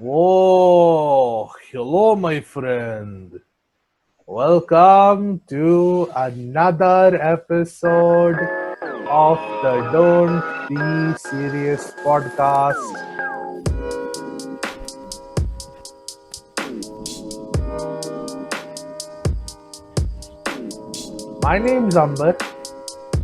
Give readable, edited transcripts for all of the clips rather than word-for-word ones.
Oh, hello, my friend. Welcome to another episode of the Don't Be Serious podcast. My name's Amber,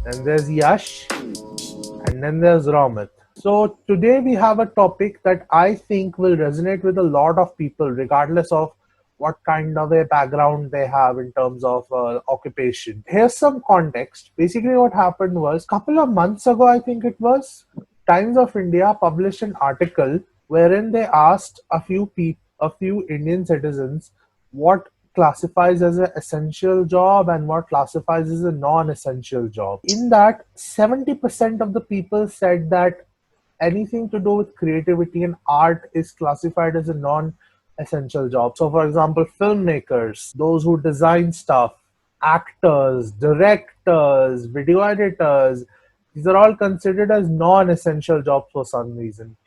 and there's Yash, and then there's Ramit. So, today we have a topic that I think will resonate with a lot of people, regardless of what kind of a background they have in terms of occupation. Here's some context. Basically, what happened was a couple of months ago, I think it was, Times of India published an article wherein they asked a few Indian citizens what classifies as an essential job and what classifies as a non-essential job. In that, 70% of the people said that anything to do with creativity and art is classified as a non-essential job. So, for example, filmmakers, those who design stuff, actors, directors, video editors, these are all considered as non-essential jobs for some reason.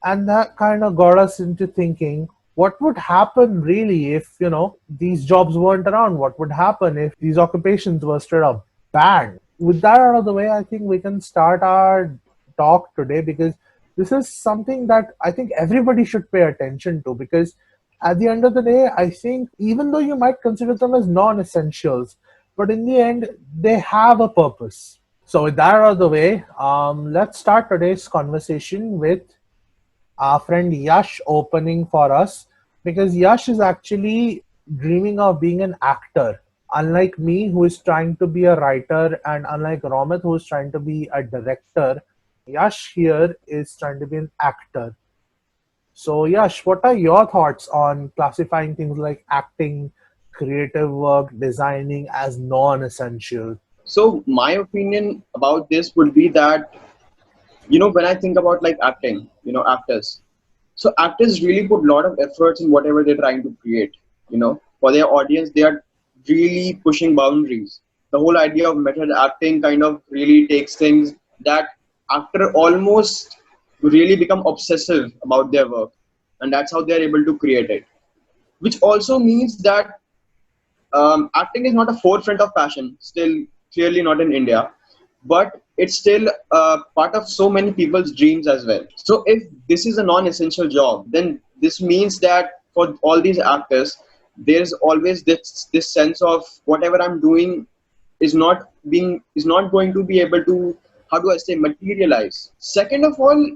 And that kind of got us into thinking what would happen really if, these jobs weren't around? What would happen if these occupations were straight up banned? With that out of the way, I think we can start our talk today because this is something that I think everybody should pay attention to because at the end of the day, I think even though you might consider them as non essentials, but in the end, they have a purpose. So, with that out of the way, let's start today's conversation with our friend Yash opening for us because Yash is actually dreaming of being an actor. Unlike me, who is trying to be a writer, and unlike Romit, who is trying to be a director, Yash here is trying to be an actor. So, Yash, what are your thoughts on classifying things like acting, creative work, designing as non essential? So my opinion about this would be that when I think about like acting, actors. So actors really put a lot of efforts in whatever they're trying to create. For their audience, they are really pushing boundaries. The whole idea of method acting kind of really takes things that actor almost really become obsessive about their work, and that's how they're able to create it. Which also means that acting is not a forefront of fashion, still clearly not in India, but it's still part of so many people's dreams as well. So if this is a non-essential job, then this means that for all these actors, there's always this sense of whatever I'm doing is not going to be able to, how do I say, materialize. Second of all,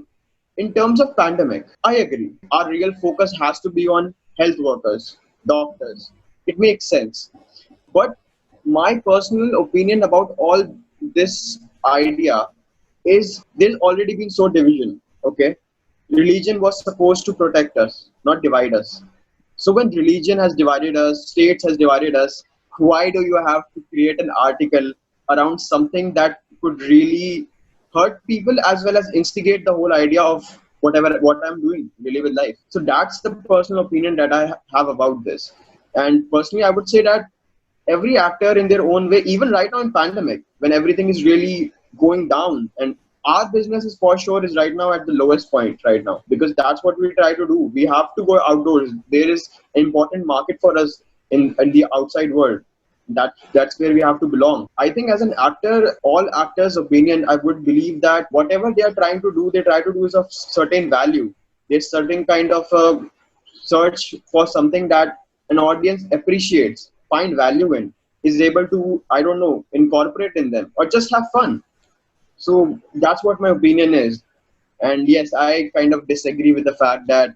in terms of pandemic, I agree. Our real focus has to be on health workers, doctors. It makes sense. But my personal opinion about all this idea is there's already been so division. Okay, religion was supposed to protect us, not divide us. So when religion has divided us, states has divided us, why do you have to create an article around something that could really hurt people as well as instigate the whole idea of what I'm doing really with life? So that's the personal opinion that I have about this. And personally, I would say that every actor in their own way, even right now in pandemic, when everything is really going down, and our business is for sure is right now at the lowest point right now, because that's what we try to do. We have to go outdoors. There is an important market for us in the outside world. That's where we have to belong. I think as an actor, all actors' opinion, I would believe that whatever they are trying to do, they try to do is of certain value. There's certain kind of search for something that an audience appreciates, find value in, is able to, I don't know, incorporate in them or just have fun. So that's what my opinion is. And yes, I kind of disagree with the fact that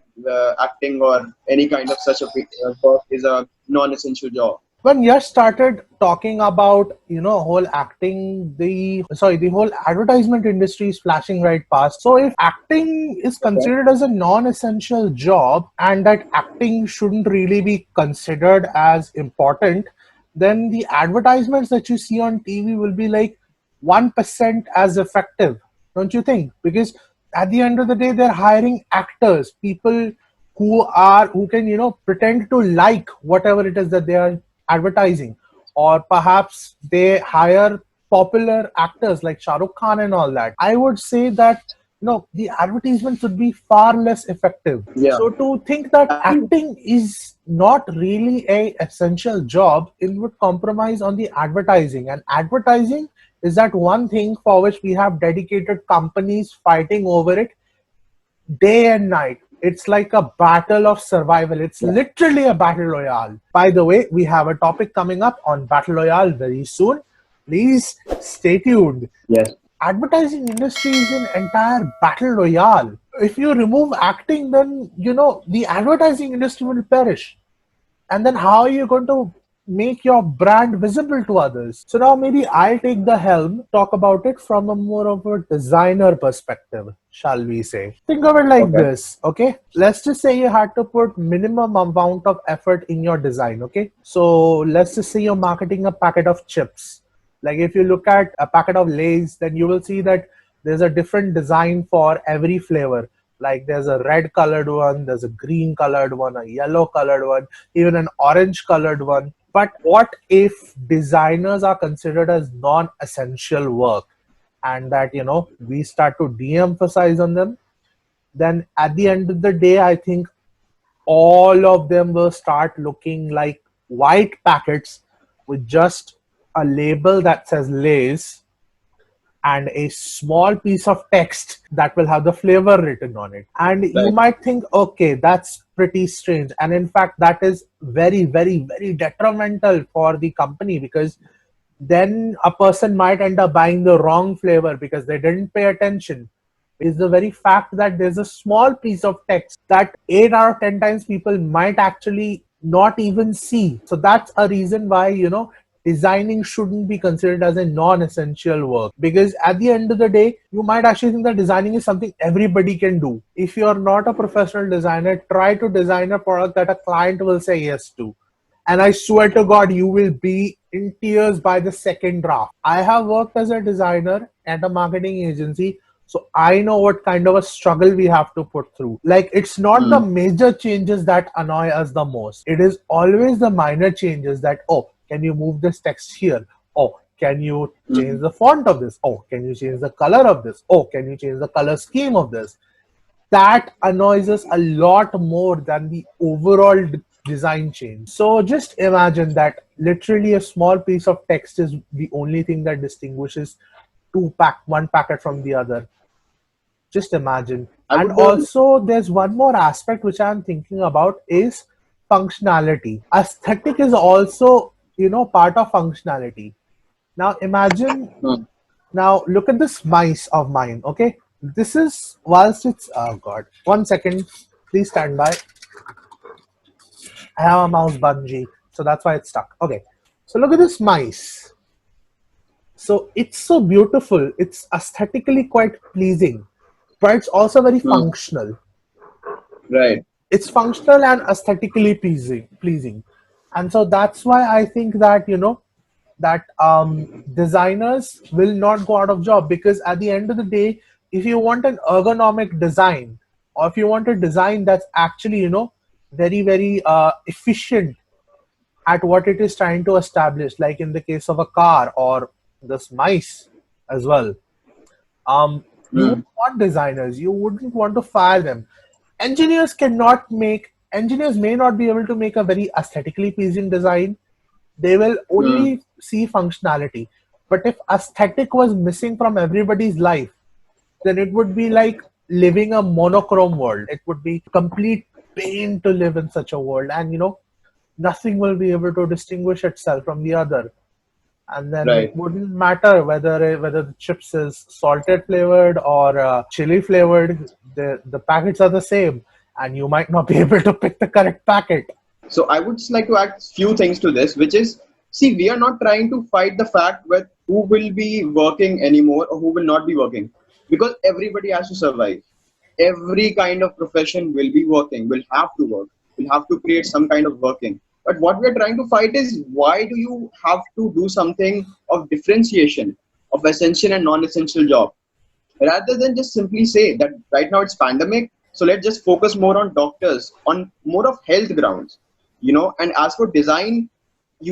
acting or any kind of such a work is a non-essential job. When Yash started talking about whole acting, the whole advertisement industry is flashing right past. So if acting is Okay. considered as a non-essential job and that acting shouldn't really be considered as important, then the advertisements that you see on TV will be like 1% as effective, don't you think? Because at the end of the day, they're hiring actors, people who can pretend to like whatever it is that they are advertising, or perhaps they hire popular actors like Shah Rukh Khan and all that. I would say that no, the advertisement should be far less effective. Yeah, So to think that absolutely. acting is not really a essential job, it would compromise on the advertising. And advertising is that one thing for which we have dedicated companies fighting over it day and night. It's like a battle of survival. It's Yeah. literally a battle royale. By the way, we have a topic coming up on battle royale very soon. Please stay tuned. Yes. Advertising industry is an entire battle royale. If you remove acting, then the advertising industry will perish. And then how are you going to make your brand visible to others? So now maybe I'll take the helm, talk about it from a more of a designer perspective, shall we say. Think of it like Okay. this, okay? Let's just say you had to put minimum amount of effort in your design, okay? So let's just say you're marketing a packet of chips. Like if you look at a packet of Lay's, then you will see that there's a different design for every flavor. Like there's a red colored one, there's a green colored one, a yellow colored one, even an orange colored one. But what if designers are considered as non-essential work, and that we start to de-emphasize on them? Then at the end of the day, I think all of them will start looking like white packets with just a label that says Lay's and a small piece of text that will have the flavor written on it. And you Right. might think, okay, that's pretty strange. And in fact, that is very, very, very detrimental for the company, because then a person might end up buying the wrong flavor because they didn't pay attention. Is the very fact that there's a small piece of text that 8 out of 10 times people might actually not even see. So that's a reason why designing shouldn't be considered as a non-essential work, because at the end of the day you might actually think that designing is something everybody can do. If you're not a professional designer, try to design a product that a client will say yes to, and I swear to God, you will be in tears by the second draft. I have worked as a designer at a marketing agency, so I know what kind of a struggle we have to put through. Like, it's not the Mm. major changes that annoy us the most. It is always the minor changes that, oh, can you move this text here? Oh, can you change Mm. the font of this? Oh, can you change the color of this? Oh, can you change the color scheme of this? That annoys us a lot more than the overall design change. So just imagine that literally a small piece of text is the only thing that distinguishes one packet from the other. Just imagine. I And would go. also there's one more aspect which I'm thinking about is functionality. Aesthetic is also, part of functionality. Now imagine, Mm. now look at this mice of mine, okay? This is, whilst it's, oh god, 1 second, please stand by. I have a mouse bungee, so that's why it's stuck. Okay, so look at this mice. So it's so beautiful, it's aesthetically quite pleasing, but it's also very Mm. functional. Right. It's functional and aesthetically pleasing. And so that's why I think that that designers will not go out of job, because at the end of the day, if you want an ergonomic design, or if you want a design that's actually very, very efficient at what it is trying to establish, like in the case of a car or this mice as well, you would Mm. want designers, you wouldn't want to fire them. Engineers may not be able to make a very aesthetically pleasing design. They will Mm. only see functionality. But if aesthetic was missing from everybody's life, then it would be like living a monochrome world. It would be complete pain to live in such a world, and nothing will be able to distinguish itself from the other. And then it Right. wouldn't matter whether the chips is salted flavored or chili flavored. The packets are the same, and you might not be able to pick the correct packet. So I would just like to add few things to this, which is, see, we are not trying to fight the fact with who will be working anymore or who will not be working, because everybody has to survive. Every kind of profession will be working, will have to work, will have to create some kind of working. But what we are trying to fight is, why do you have to do something of differentiation of essential and non-essential job, rather than just simply say that right now it's pandemic, so let's just focus more on doctors, on more of health grounds, and as for design,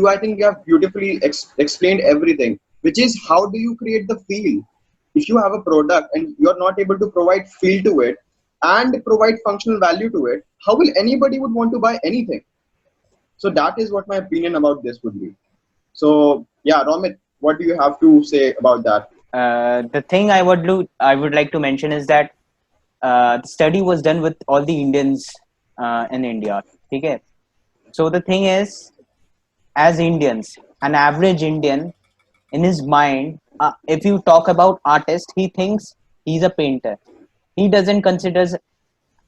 I think you have beautifully explained everything, which is how do you create the feel, If you have a product and you're not able to provide feel to it and provide functional value to it, how will anybody would want to buy anything? So that is what my opinion about this would be. So yeah, Romit, what do you have to say about that? The thing I would like to mention is that the study was done with all the Indians in India. Okay? So the thing is, as Indians, an average Indian in his mind, if you talk about artist, he thinks he's a painter. He doesn't consider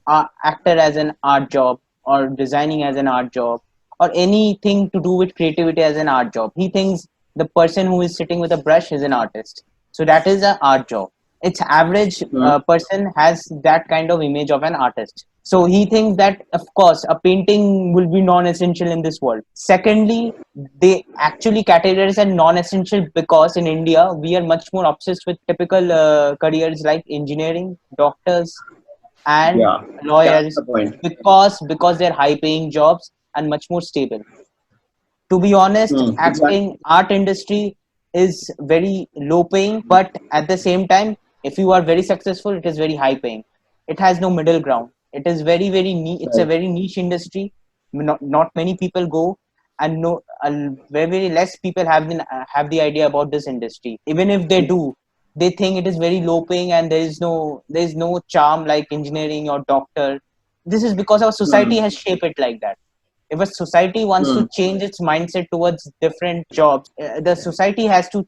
actor as an art job, or designing as an art job, or anything to do with creativity as an art job. He thinks the person who is sitting with a brush is an artist. So that is an art job. Its average Hmm. person has that kind of image of an artist. So he thinks that, of course, a painting will be non-essential in this world. Secondly, they actually categorize as non-essential because in India we are much more obsessed with typical careers like engineering, doctors, and Yeah, that's lawyers, the point. because they're high paying jobs and much more stable. To be honest, Hmm. acting Exactly. art industry is very low paying, but at the same time, if you are very successful, it is very high paying. It has no middle ground. It is very it's a Right. very niche industry. Not many people go, and no very less people have the idea about this industry. Even if they do, they think it is very low paying, and there is no charm like engineering or doctor. This is because our society Hmm. has shaped it like that. If a society wants Hmm. to change its mindset towards different jobs, the society has to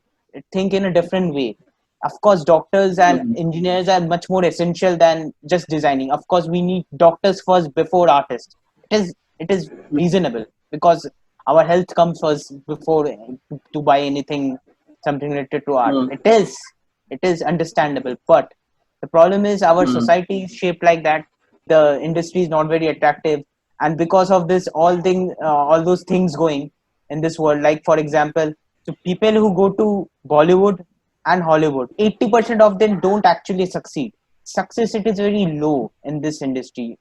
think in a different way. Of course, doctors and Hmm. engineers are much more essential than just designing. Of course, we need doctors first before artists. It is reasonable because our health comes first before to buy anything, something related to art. Hmm. It is understandable, but the problem is our Hmm. society is shaped like that. The industry is not very attractive, and because of this, all those things going in this world. Like for example, so people who go to Bollywood and Hollywood, 80% of them don't actually succeed. Success it is very low in this industry.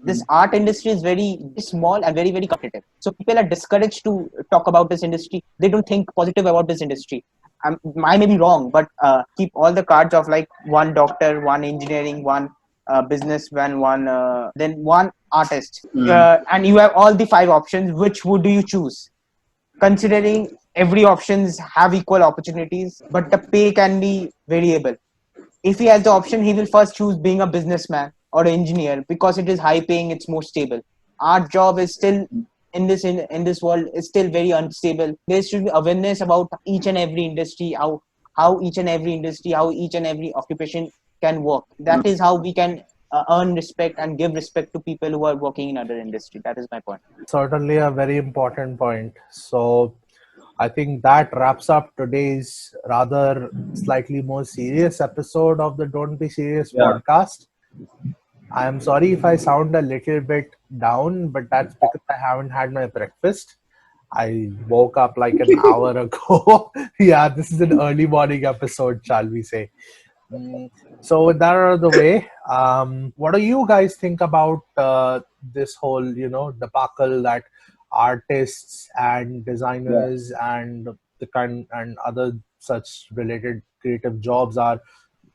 This art industry is very small and very competitive, so people are discouraged to talk about this industry. They don't think positive about this industry. I may be wrong, but keep all the cards of like one doctor, one engineering, one businessman, one then one artist, Hmm. and you have all the five options. Which would you choose, considering every options have equal opportunities but the pay can be variable? If he has the option, he will first choose being a businessman or an engineer because it is high paying, it's more stable. Our job is still in this world is still very unstable. There should be awareness about each and every industry, how each and every industry, how each and every occupation can work. That is how we can earn respect and give respect to people who are working in other industry. That is my point. Certainly a very important point. So I think that wraps up today's rather slightly more serious episode of the Don't Be Serious Yeah. podcast. I am sorry if I sound a little bit down, but that's because I haven't had my breakfast. I woke up like an hour ago. Yeah, this is an early morning episode, shall we say. Mm, So with that out of the way, what do you guys think about this whole, debacle that artists and Yeah. designers and the kind and other such related creative jobs are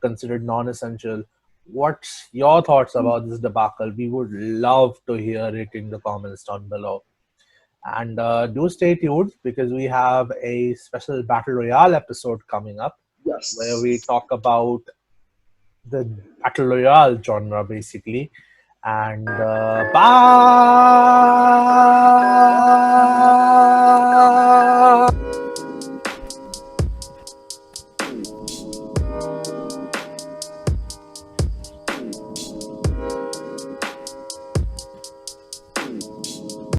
considered non-essential? What's your thoughts about this debacle? We would love to hear it in the comments down below. And do stay tuned because we have a special Battle Royale episode coming up where we Yes. talk about the battle royale genre basically. And bye.